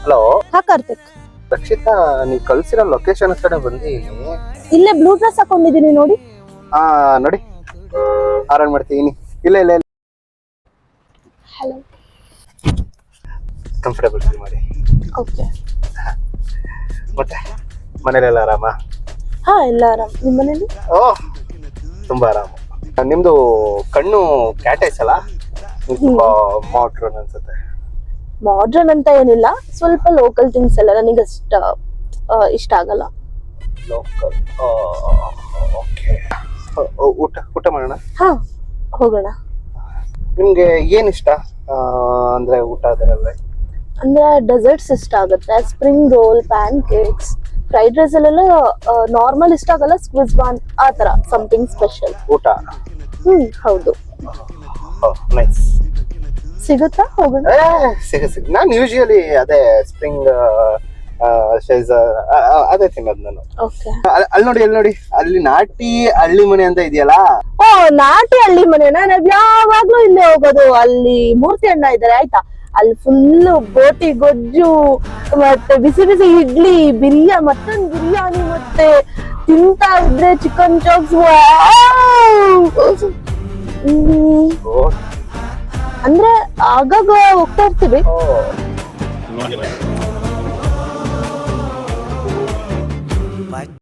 Hello ಹಾ ಕಾರ್ತಿಕ್, ರಕ್ಷಿತಾ, ನೀವು ಕಳ್ಸಿರೋ location ಕಡೆ ಬಂದು ಇಲ್ಲೇ ಬ್ಲೂ ಡ್ರೆಸ್ ಹಾಕೊಂಡಿದೀನಿ ನೋಡಿ. ಹಾ ನೋಡಿ, ಆರಾಮ್ ಮಾಡ್ತೀನಿ. ಇಲ್ಲ ಇಲ್ಲ ಇಲ್ಲ, ಹಲೋ. ಕಂಫರ್ಟಬಲ್ ಫೀಲ್ ಮಾಡಿ. ಓಕೆ. ಮತ್ತೆ ಮನೇಲೆಲ್ಲ ಆರಾಮ? ಹಾ, ಎಲ್ಲ ಆರಾಮ್. ನಿಮ್ಮ ಮನೇಲಿ? ಓ, ತುಂಬಾ ಆರಾಮ. ನಿಮ್ದು ಕಣ್ಣು ಕ್ಯಾಟೈಸ್ ಅಲ್ಲ, ತುಂಬಾ ಮಾಡ್ರನ್ ಅನ್ಸುತ್ತೆ. ಮಾಡ್ರನ್ ಅಂತ ಏನಿಲ್ಲ, ಸ್ವಲ್ಪ ಲೋಕಲ್ ಥಿಂಗ್ಸ್ ಎಲ್ಲ ನನಗೆ ಇಷ್ಟ ಆಗಲ್ಲ. Local, okay. ಊಟ ಊಟ ಮಾಡೋಣ? ಹಾ, ಹೋಗೋಣ. ನಿಮ್ಗೆ ಏನ್ ಇಷ್ಟ ಅಂದ್ರೆ ಊಟ ಅದರಲ್ಲೇ? ಅಂದ್ರೆ ಡೆಸರ್ಟ್ಸ್ ಇಷ್ಟ ಆಗುತ್ತೆ, spring roll, pancakes. Fried rice ಅಲ್ಲೆಲ್ಲ ನಾರ್ಮಲ್ ಇಷ್ಟ ಆಗಲ್ಲ, ಸ್ಕ್ವಿಸ್ ಬಾನ್ ಆ ತರ ಸಮಥಿಂಗ್ ಸ್ಪೆಷಲ್. ಊಟ? ಹೌದು. ನೈಸ್. ಸಿಗುತ್ತಾ? ಹೋಗೋಣ. ಸಿಗ ನಾನು ಯೂಶುವಲಿ ಅದೇ ಸ್ಪ್ರಿಂಗ್ ಅದೇ ತಿನ್ನೋದು ನಾನು. ಓಕೆ. ಅಲ್ಲಿ ನೋಡಿ, ಅಲ್ಲಿ ನೋಡಿ, ಅಲ್ಲಿ ನಾಟಿ ಹಳ್ಳಿ ಮನೆ ಅಂತ ಇದೆಯಲ್ಲ. ಓ, ನಾಟಿ ಹಳ್ಳಿ ಮನೆನಾ? ನಾವ್ ಯಾವಾಗ್ಲೂ ಇಲ್ಲೇ ಹೋಗೋದು. ಅಲ್ಲಿ ಮೂರ್ತಿ ಅಣ್ಣ ಇದ್ದಾರೆ ಆಯ್ತಾ, ಅಲ್ಲಿ ಫುಲ್ ಬೋಟಿ ಗೊಜ್ಜು, ಮತ್ತೆ ಬಿಸಿ ಬಿಸಿ ಇಡ್ಲಿ, ಮತ್ತೊಂದು ಬಿರಿಯಾನಿ, ಮತ್ತೆ ತಿಂತಾ ಇದ್ರೆ ಚಿಕನ್ ಚಾಪ್ಸ್. ಅಂದ್ರೆ ಆಗಾಗ ಹೋಗ್ತಾ ಇರ್ತೀವಿ.